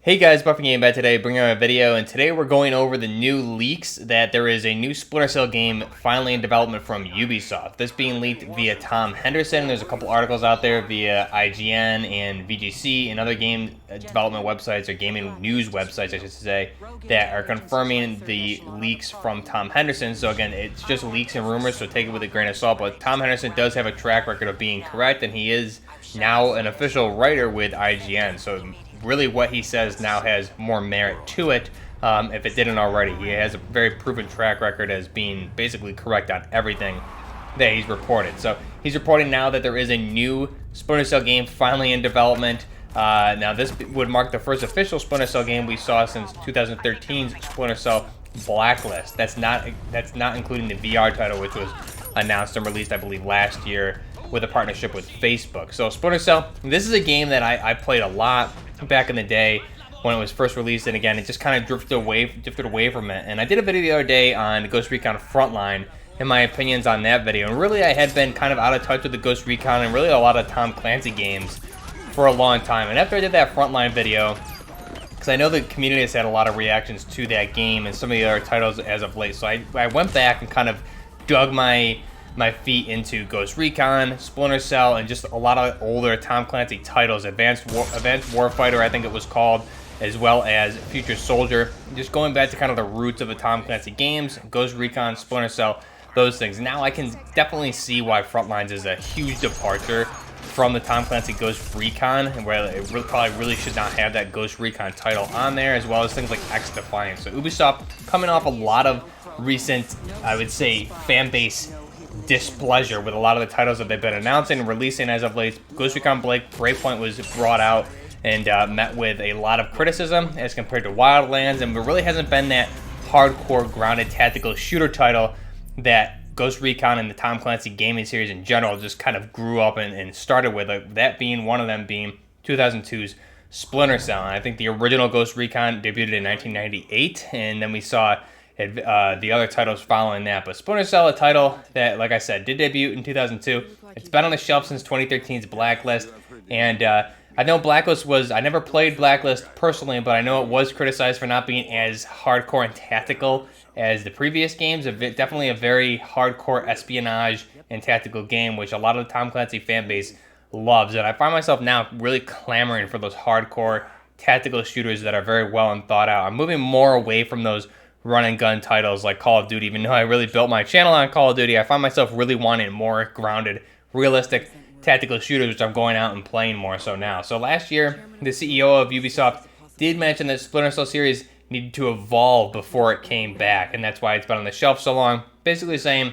Hey guys, Buffing Game back today, bringing out a video, and today we're going over the new leaks that there is a new Splinter Cell game finally in development from Ubisoft. This being leaked via Tom Henderson. There's a couple articles out there via IGN and VGC and other game development websites, or gaming news websites, I should say, that are confirming the leaks from Tom Henderson. So again, it's just leaks and rumors, so take it with a grain of salt, but Tom Henderson does have a track record of being correct, and he is now an official writer with IGN. So really what he says now has more merit to it, if it didn't already. He has a very proven track record as being basically correct on everything that he's reported. So he's reporting now that there is a new Splinter Cell game finally in development. Now this would mark the first official Splinter Cell game we saw since 2013's Splinter Cell Blacklist. That's not including the VR title, which was announced and released, I believe, last year with a partnership with Facebook. So Splinter Cell, this is a game that I played a lot back in the day when it was first released, and again, it just kind of drifted away from it. And I did a video the other day on Ghost Recon Frontline and my opinions on that video. And really, I had been kind of out of touch with the Ghost Recon and really a lot of Tom Clancy games for a long time. And after I did that Frontline video, because I know the community has had a lot of reactions to that game and some of the other titles as of late, so I went back and kind of dug my feet into Ghost Recon, Splinter Cell, and just a lot of older Tom Clancy titles, Advanced Warfighter, I think it was called, as well as Future Soldier. Just going back to kind of the roots of the Tom Clancy games, Ghost Recon, Splinter Cell, those things. Now I can definitely see why Frontlines is a huge departure from the Tom Clancy Ghost Recon, and where it probably really should not have that Ghost Recon title on there, as well as things like XDEFIANT. So Ubisoft coming off a lot of recent, I would say, fan base displeasure with a lot of the titles that they've been announcing and releasing as of late. Ghost Recon Breakpoint was brought out and met with a lot of criticism as compared to Wildlands, and there really hasn't been that hardcore grounded tactical shooter title that Ghost Recon and the Tom Clancy gaming series in general just kind of grew up and started with, that being one of them being 2002's Splinter Cell. And I think the original Ghost Recon debuted in 1998, and then we saw the other titles following that. But Splinter Cell, a title that, like I said, did debut in 2002. It's been on the shelf since 2013's Blacklist, and I know Blacklist was, I never played Blacklist personally, but I know it was criticized for not being as hardcore and tactical as the previous games. Definitely a very hardcore espionage and tactical game, which a lot of the Tom Clancy fan base loves. And I find myself now really clamoring for those hardcore tactical shooters that are very well and thought out. I'm moving more away from those run and gun titles like Call of Duty. Even though I really built my channel on Call of Duty, I find myself really wanting more grounded, realistic tactical shooters, which I'm going out and playing more so now. So last year, the CEO of Ubisoft did mention that Splinter Cell series needed to evolve before it came back, and that's why it's been on the shelf so long. Basically saying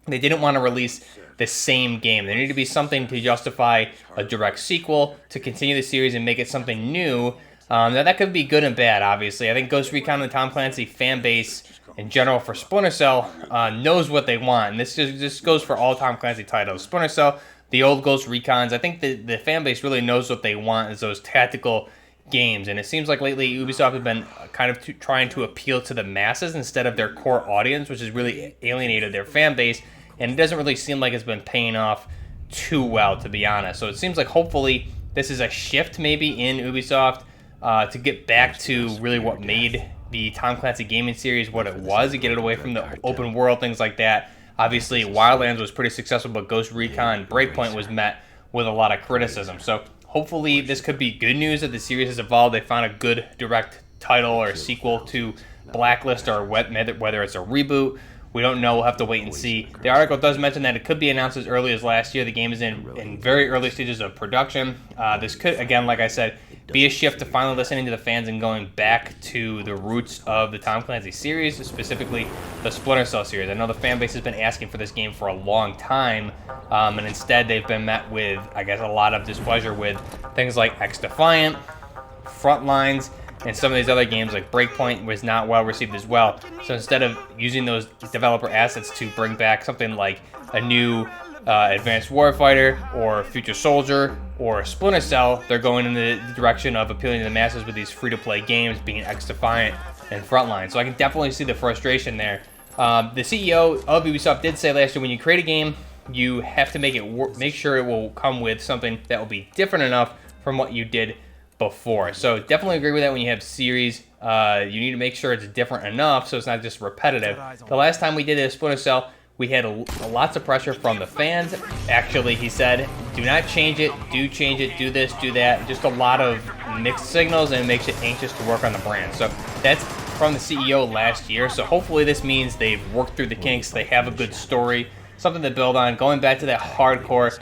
they didn't want to release the same game. There needed to be something to justify a direct sequel, to continue the series and make it something new. Now that could be good and bad, obviously. I think Ghost Recon and the Tom Clancy fan base in general for Splinter Cell knows what they want, and this goes for all Tom Clancy titles. Splinter Cell, the old Ghost Recons, I think the fan base really knows what they want, is those tactical games. And it seems like lately Ubisoft has been kind of trying to appeal to the masses instead of their core audience, which has really alienated their fan base, and it doesn't really seem like it's been paying off too well, to be honest. So it seems like hopefully this is a shift maybe in Ubisoft to get back to really what made the Tom Clancy gaming series what it was, and get it away from the open world, things like that. Obviously, Wildlands was pretty successful, but Ghost Recon Breakpoint was met with a lot of criticism. So hopefully this could be good news that the series has evolved. They found a good direct title or sequel to Blacklist, or whether it's a reboot. We don't know. We'll have to wait and see. The article does mention that it could be announced as early as last year. The game is in very early stages of production. This could, again, like I said, be a shift to finally listening to the fans and going back to the roots of the Tom Clancy series, specifically the Splinter Cell series. I know the fan base has been asking for this game for a long time, and instead they've been met with, I guess, a lot of displeasure with things like XDEFIANT, Frontlines, and some of these other games like Breakpoint was not well received as well. So instead of using those developer assets to bring back something like a new Advanced Warfighter or Future Soldier or Splinter Cell, they're going in the direction of appealing to the masses with these free-to-play games, being XDEFIANT and Frontline. So I can definitely see the frustration there. The CEO of Ubisoft did say last year, when you create a game, you have to make sure it will come with something that will be different enough from what you did before. So definitely agree with that. When you have series, you need to make sure it's different enough so it's not just repetitive. The last time we did a Splinter Cell, we had lots of pressure from the fans. Actually, he said, do not change it, do change it, do this, do that. Just a lot of mixed signals, and it makes you anxious to work on the brand. So that's from the CEO last year. So hopefully this means they've worked through the kinks, they have a good story, something to build on, going back to that hardcore,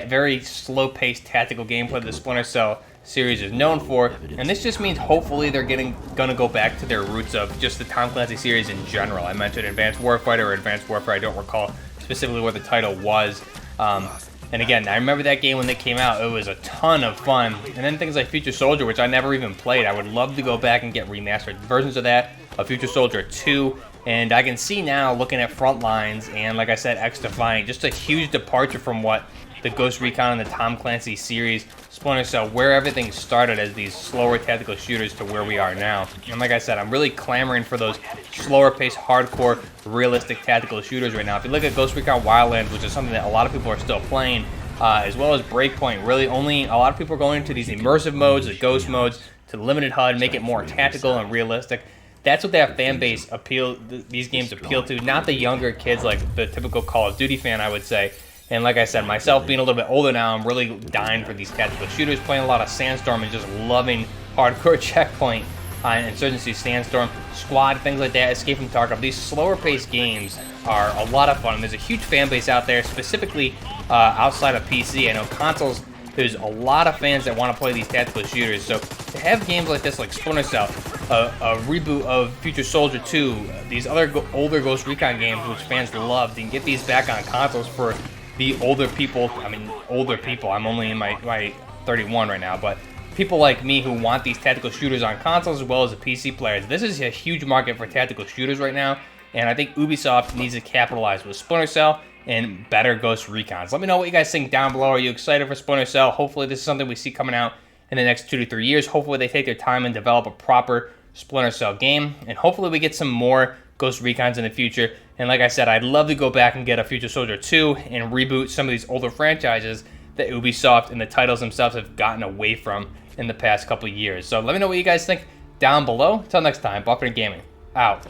very slow-paced tactical gameplay that the Splinter Cell series is known for. And this just means hopefully they're gonna go back to their roots of just the Tom Clancy series in general. I mentioned Advanced Warfighter or Advanced Warfare. I don't recall specifically what the title was. And again, I remember that game when it came out. It was a ton of fun. And then things like Future Soldier, which I never even played. I would love to go back and get remastered versions of that, of Future Soldier 2. And I can see now, looking at Frontlines and, like I said, XDEFIANT, just a huge departure from what the Ghost Recon and the Tom Clancy series, Splinter Cell, where everything started as these slower tactical shooters to where we are now. And like I said, I'm really clamoring for those slower paced, hardcore, realistic tactical shooters right now. If you look at Ghost Recon Wildlands, which is something that a lot of people are still playing, as well as Breakpoint, really only a lot of people are going into these immersive modes, the ghost modes, to limited HUD, make it more tactical and realistic. That's what that fan base these games appeal to, not the younger kids like the typical Call of Duty fan, I would say. And like I said, myself being a little bit older now, I'm really dying for these tactical shooters, playing a lot of Sandstorm and just loving hardcore Checkpoint, Insurgency, Sandstorm, Squad, things like that, Escape from Tarkov. These slower paced games are a lot of fun. There's a huge fan base out there, specifically outside of PC. I know consoles, there's a lot of fans that want to play these tactical shooters. So to have games like this, like Splinter Cell, a reboot of Future Soldier 2, these other older Ghost Recon games which fans loved, and get these back on consoles for the older people. I mean, older people, I'm only in my 31 right now, but people like me who want these tactical shooters on consoles as well as the PC players. This is a huge market for tactical shooters right now, and I think Ubisoft needs to capitalize with Splinter Cell and better Ghost Recons. Let me know what you guys think down below. Are you excited for Splinter Cell? Hopefully this is something we see coming out in the next 2 to 3 years. Hopefully they take their time and develop a proper Splinter Cell game, and hopefully we get some more Ghost Recons in the future. And like I said, I'd love to go back and get a Future Soldier 2 and reboot some of these older franchises that Ubisoft and the titles themselves have gotten away from in the past couple of years. So let me know what you guys think down below. Until next time, Buffett Gaming, out.